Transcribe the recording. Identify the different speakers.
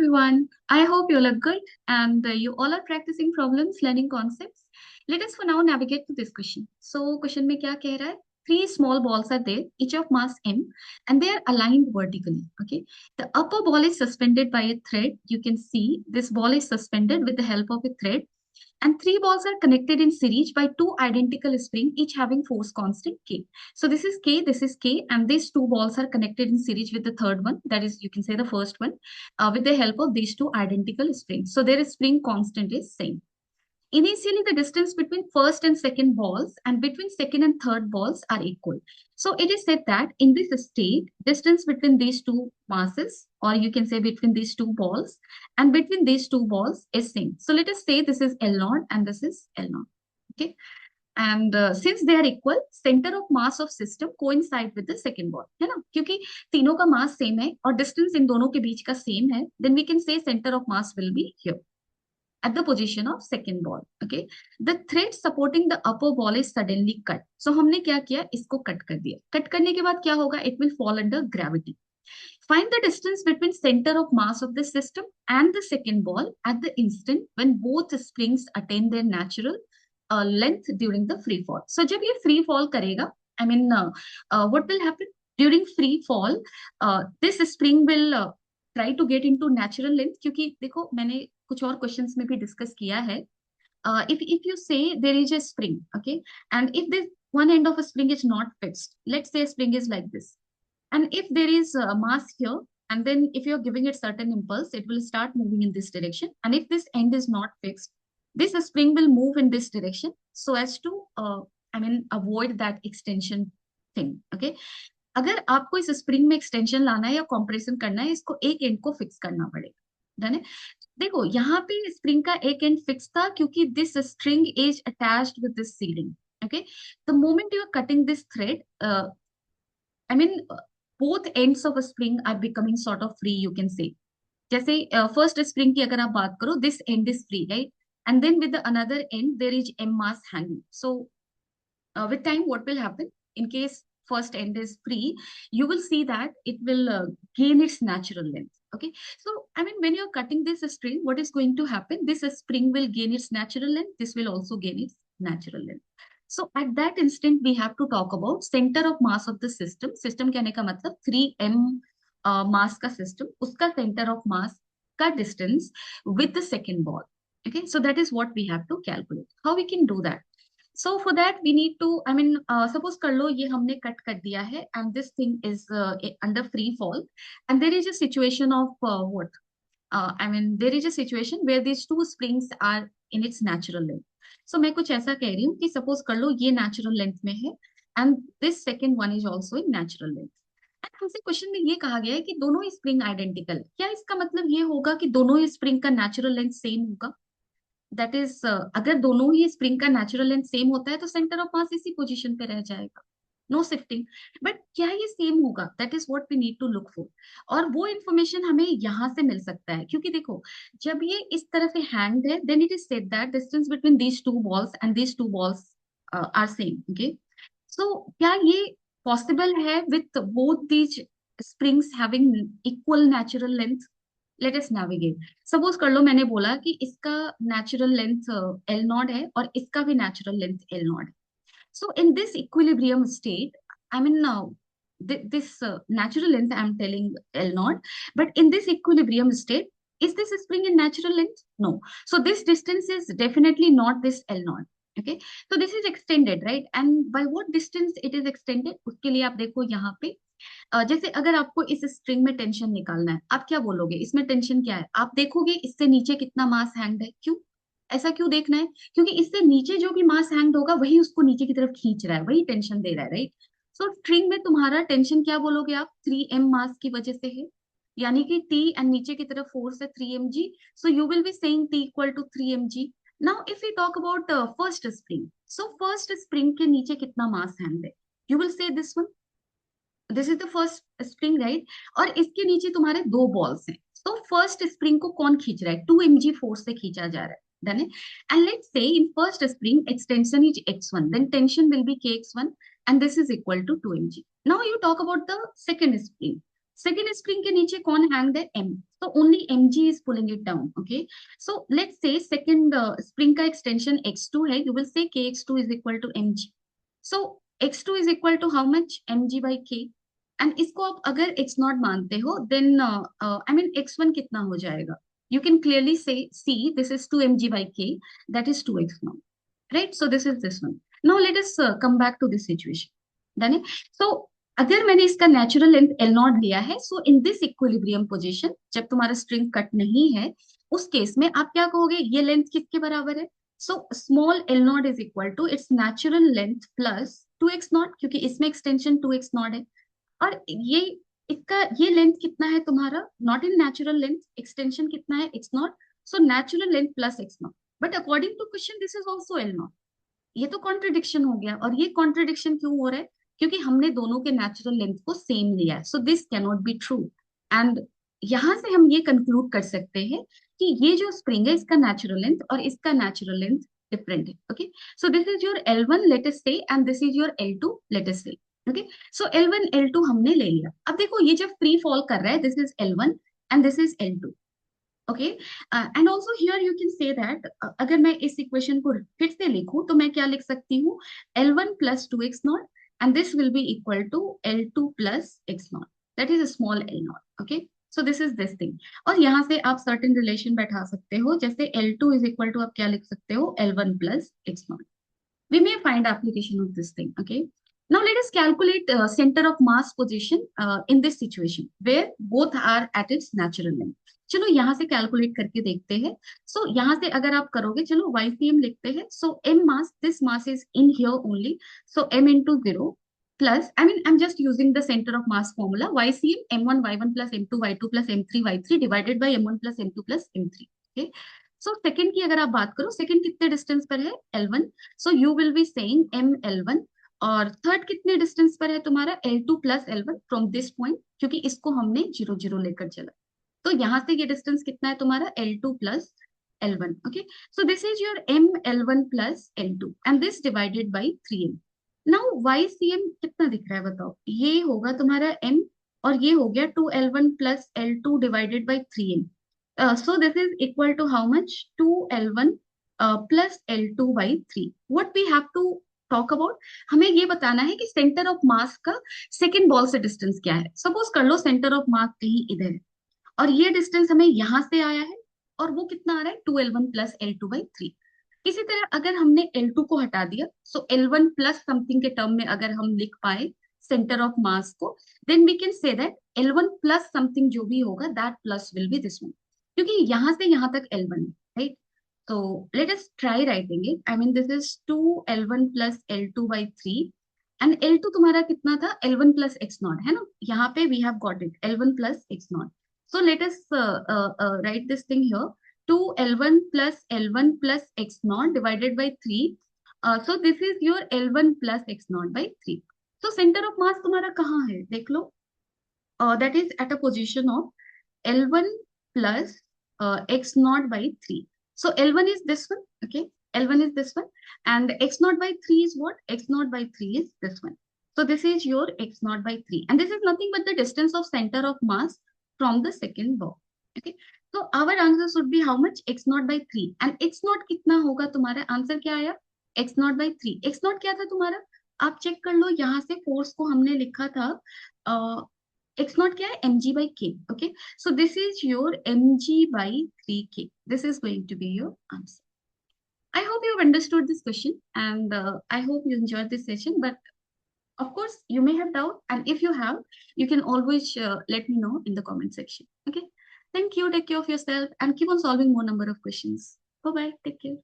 Speaker 1: everyone. I hope you all are good and you all are practicing problems, learning concepts. Let us for now navigate to this question. So, question में क्या कह रहा है? Three small balls are there, each of mass m, and they are aligned vertically. Okay. The upper ball is suspended by a thread. You can see this ball is suspended with the help of a thread, and three balls are connected in series by two identical springs, each having force constant K. So this is K, and these two balls are connected in series with the third one, that is, you can say the first one, with the help of these two identical springs. So their spring constant is same. Initially, the distance between first and second balls and between second and third balls are equal. So it is said that in this state, distance between these two masses, or you can say between these two balls and between these two balls is same. So let us say this is L0 and this is L0. Okay. And since they are equal, center of mass of system coincide with the second ball, है ना? क्योंकि तीनों का mass same है और distance इन दोनों के बीच का same है, then we can say center of mass will be here at the position of second ball. Okay, the thread supporting the upper ball is suddenly cut. So हमने क्या किया, इसको कट कर दिया. कट करने के बाद क्या होगा, it will fall under gravity. Find the distance between center of mass of the system and the second ball at the instant when both springs attain their natural length during the free fall. So जब ये free fall करेगा, I mean what will happen during free fall? This spring will try to get into natural length, क्योंकि देखो मैंने कुछ और questions में भी डिस्कस किया है. If you say there is a spring, okay, and if this one end of a spring is not fixed, let's say a spring is like this, and if there is a mass here, and then if you're giving it certain impulse, it will start moving in this direction, and if this end is not fixed, this spring will move in this direction so as to avoid that extension thing. Okay, अगर आपको इस spring में extension लाना है या compression करना है, इसको एक एंड को फिक्स करना पड़ेगा. डन है. देखो यहाँ पे स्प्रिंग का एक एंड फिक्स था क्योंकि this string is attached with this ceiling. Okay, the moment you are cutting this thread, I mean both ends of a spring are becoming sort of free, you can say. जैसे first spring की अगर आप बात करो, this end is free, right, and then with the another end there is M mass hanging. So with time what will happen, in case first end is free, you will see that it will gain its natural length. Okay, so I mean when you're cutting this string, what is going to happen, this spring will gain its natural length, this will also gain its natural length. So at that instant we have to talk about center of mass of the system. System कहने का मतलब 3m mass का system, उसका center of mass का distance with the second ball. Okay, so that is what we have to calculate. How we can do that? So for that we need to, I mean, suppose कर लो ये हमने cut कर दिया है and this thing is under free fall, and there is a situation of there is a situation where these two springs are in its natural length. So मैं कुछ ऐसा कह रही हूँ कि suppose कर लो ये natural length में है and this second one is also in natural length. And हमसे क्वेश्चन में ये कहा गया है कि दोनों ही स्प्रिंग आइडेंटिकल. क्या इसका मतलब ये होगा कि दोनों ही स्प्रिंग का नेचुरल लेंथ सेम होगा? दैट इज अगर दोनों ही स्प्रिंग का नेचुरल लेंथ सेम होता है तो सेंटर ऑफ मास इसी पोजीशन पे रह जाएगा, नो शिफ्टिंग. बट क्या ये सेम होगा, that is what we need to look for. और वो इन्फॉर्मेशन हमें यहाँ से मिल सकता है, क्योंकि देखो जब ये इस तरह से हैंग्ड है, then it is said that distance between these two balls and these two balls are same. Okay, so क्या ये पॉसिबल है with both these springs having equal natural length? Let us navigate. Suppose कर लो मैंने बोला कि इसका natural length L naught है और इसका भी नेचुरल लेंथ एल नॉट है. So in this equilibrium state, I mean this natural length I'm telling L naught, but in this equilibrium state, is this spring in natural length? No. So this distance is definitely not this L naught. Okay, so this is extended, right? And by what distance it is extended, उसके लिए आप देखो यहाँ पे जैसे अगर आपको इस स्ट्रिंग में टेंशन निकालना है, आप क्या बोलोगे, इसमें टेंशन क्या है? आप देखोगे इससे नीचे कितना मास हैंग्ड है. क्यों ऐसा क्यों देखना है? क्योंकि इससे नीचे जो भी मास हैंग्ड होगा वही उसको नीचे की तरफ खींच रहा है, वही टेंशन दे रहा है, राइट? सो स्ट्रिंग में तुम्हारा टेंशन क्या बोलोगे आप? 3m मास की वजह से है, यानी कि T एंड नीचे की तरफ फोर्स है 3mg. So you will be saying T equal to 3mg. Now if you talk about first spring, so first spring के नीचे कितना मास हैंग्ड है? You will say this one, this is the first spring, right? और इसके नीचे तुम्हारे दो balls हैं. तो फर्स्ट स्प्रिंग को कौन खींच रहा है? 2mg फोर्स से खींचा जा रहा है. डन है. And let's say in first spring extension is x1, then tension will be kx1 and this is equal to 2mg. Now you talk about the second spring. Second spring के नीचे कौन hang है? M. So only mg is pulling it down. Okay. So let's say second spring का extension x2 है. You will say kx2 is equal to mg. So x2 is equal to how much? mg by k. And इसको आप अगर x0 मानते हो, then I mean x1 कितना हो जाएगा? You can clearly say, see, this is 2mg by k. That is 2x0. Right? So this is this one. Now let us come back to this situation. Done it? So अगर मैंने इसका natural length L not लिया है, so in this equilibrium position, जब तुम्हारा string cut नहीं है, उस केस में आप क्या कहोगे? ये लेंथ किसके बराबर है? So small L naught is equal to its natural length plus 2x0, क्योंकि इसमें एक्सटेंशन 2x0 है। और ये इसका ये लेंथ कितना है तुम्हारा? Not in natural length, extension कितना है? x0। So natural length plus x0, but according to question this is also L naught. ये तो कॉन्ट्रडिक्शन हो गया। और ये कॉन्ट्रडिक्शन क्यों हो रहा है? क्योंकि हमने दोनों के नेचुरल लेंथ को सेम लिया है। So this can not be true. And यहां से हम ये कंक्लूड कर सकते हैं कि ये जो स्प्रिंग है, इसका नेचुरल लेंथ और इसका नेचुरल लेंथ डिफरेंट है। Okay, so this is your L1 let us say, and this is your L2 let us say. Okay, so L1 L2 हमने ले लिया। अब देखो ये जब फ्री फॉल कर रहा है, this is L1 and this is L2। Okay, and also here you can say that, अगर मैं इस इक्वेशन को फिर से लिखूं तो मैं क्या लिख सकती हूँ? L1 plus 2x0 and this will be equal to L2 plus x0, that is a small L0. Okay, so this is this thing. और यहाँ से आप certain relation बैठा सकते हो, जैसे L2 is equal to आप क्या लिख सकते हो? L1 plus x0. We may find application of this thing. Okay, now let us calculate center of mass position in this situation where both are at its natural length. चलो यहाँ से calculate करके देखते हैं। सो यहाँ से अगर आप करोगे, चलो YCM लिखते हैं। सो M mass, this mass is in here only, so M into 0 plus, I mean I'm just using the center of mass formula, YCM M1 Y1 plus M2 Y2 plus M3 Y3 divided by M1 plus M2 plus M3. Okay, so second की अगर आप बात करो, second कितने distance पर है? L1. So you will be saying M L1। और third कितने डिस्टेंस पर है तुम्हारा? L2 plus L1 from this point, क्योंकि इसको हमने 0 0 लेकर चला। तो यहां से ये डिस्टेंस कितना है तुम्हारा? L2 plus L1। Okay, so this is your M L1 plus L2 and this divided by 3M। Now YCM कितना दिख रहा है बताओ? ये होगा तुम्हारा M, और ये हो गया 2L1 plus L2 divided by 3M। So this is equal to how much? 2L1 plus L2 by 3. What we have to talk about, हमें ये बताना है कि सेंटर ऑफ मास का सेकेंड बॉल से डिस्टेंस क्या है। सपोज कर लो सेंटर ऑफ मास कहीं इधर है, और ये डिस्टेंस हमें यहां से आया है, और वो कितना आ रहा है? 2L1 plus L2 by 3। इसी तरह अगर हमने L2 को हटा दिया, सो L1 प्लस समथिंग के टर्म में अगर हम लिख पाए सेंटर ऑफ मास को, then we can say that L1 plus something जो भी होगा, that plus will be this one, क्योंकि यहां से यहां तक L1 है, राइट? तो let us try writing it. I mean this is 2L1 plus L2 by 3, and L2 तुम्हारा कितना था? L1 प्लस x0 है ना? यहाँ पे we have got it, L1 plus x0। So let us write this thing here. 2L1 plus L1 plus x0 divided by 3. So this is your L1 plus x0 by 3. So center of mass तुम्हारा कहाँ है? देख लो. That is at a position of L1 plus x0 by 3. So L1 is this one. Okay. L1 is this one. And x0 by 3 is what? x0 by 3 is this one. So this is your x0 by 3. And this is nothing but the distance of center of mass from the second ball. Okay, so our answer should be how much? x0 by 3. and x0 कितना होगा तुम्हारा? Answer क्या आया? x0 by 3. x0 क्या था तुम्हारा? आप check कर लो, यहाँ से फोर्स को हमने लिखा था x0 क्या है? mg by k. Okay, so this is your mg by 3k. This is going to be your answer. I hope you've understood this question, and I hope you enjoyed this session. But of course, you may have doubt, and if you have, you can always let me know in the comment section. Okay. Thank you. Take care of yourself and keep on solving more number of questions. Bye bye. Take care.